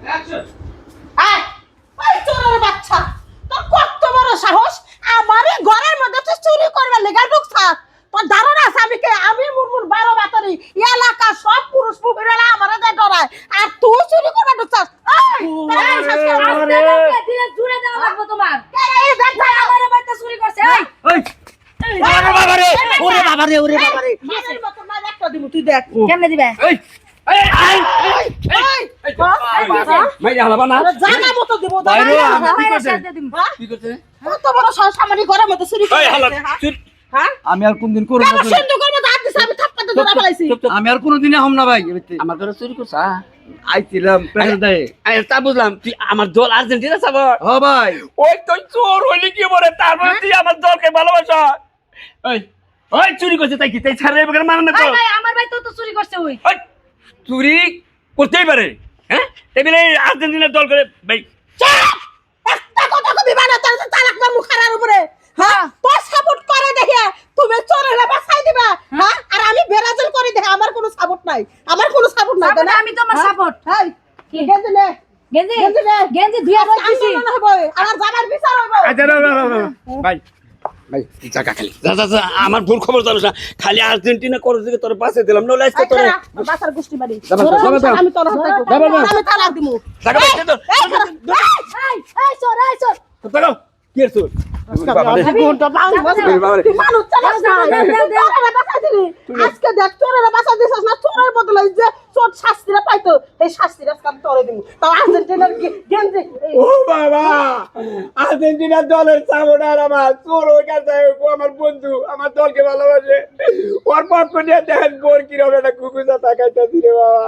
Action আয় ওই চোরের বাচ্চা তোর কত বড় সাহস আমারে ঘরের মধ্যে তুই চুরি করবে লেগা ঢুকছাস তোর ধারণা আছে আমি মুরমুর 12 বাতারি এলাকা সব পুরুষ মহিলারা আমারে দেয় ডরায় আর তুই চুরি করবে ঢুকছাস দিলে জুড়ে দেওয়া লাগবে তোমার এই দেখ ভাই আমারে বাইতে চুরি করছে এই ওরে বাবা রে ওরে বাবা রে ওরে বাবা রে মায়ের মতো মার একটা দিমু তুই দেখ কেমনে দিবে এই মাই হালাবা না জানা মতো দিব বাইরে আমি সাথে দিম কি করতে কত বড় সাহস আমারই ঘরের মধ্যে চুরি এই হালা করছে হ্যাঁ আমি আর কোনদিন করব কেন সিন্ধুকের মধ্যে হাত দিছ আমি থাপ্পাতে ধরে ফেলাইছি আমি আর কোনদিন হম না ভাই আমার ঘরে চুরি করছ আইছিলাম পেটে দেয় তা বুঝলাম তুই আমার দল আর্জেন্টিনা সাবর হ ভাই ওই তুই চোর হইলি কি বলে তারপরে তুই আমার দলকে ভালোবাসা ওই ওই চুরি করছে তাই কি তাই ছাড়ে বেকার মানে না তো ভাই আমার ভাই তো চুরি করছে ওই ওই চুরি করতেই পারে হ্যাঁ এবারে আর্জেন্টিনার দল করে ভাই একটা কথা কবি বানা তার তালাক মার মুখারার উপরে হ্যাঁ তোর সাপোর্ট করে দেখে তুমি চোরেরা বাঁচাই দিবা হ্যাঁ আর আমি বেরাজল করে দেখে আমার কোনো সাপোর্ট নাই আমার কোনো সাপোর্ট নাই সাপোর্ট আমি তোমার সাপোর্ট হ্যাঁ কি গেছে নে গেঞ্জি গেঞ্জি নে গেঞ্জি ধুইয়া বলছিস আন্দোলন হবে আমার জামার বিচার হবে আচ্ছা ভাই ভাই জায়গা খালি যা আমার ভুল খবর জানো না খালি আর্জেন্টিনা করে দিকে তোর পাশে দিলাম নলে আজকে তোর বাসার গোষ্ঠী বাড়ি যাবা। আমি তোর হাতে আমি তালাক দিমু জায়গা বাইতে তো এই চোর এই চোর দেখো কি এর চোর আজকে দেখ চোরেরা বাঁচা দিছিস না চোরের বদলে যে চোর শাস্তিরা পাইতো এই শাস্তিরা আমি তোরে দিমু তাও আর্জেন্টিনার গেঞ্জি ও বাবা আর্জেন্টিনার দলের সাপোর্টার আমার চোর ওই কাছে আমার বন্ধু আমার দলকে ভালোবাসে ওর পক্ষ নিয়ে দেখেন গোর কি রবে না কুকুজা তাকাইতেছি রে বাবা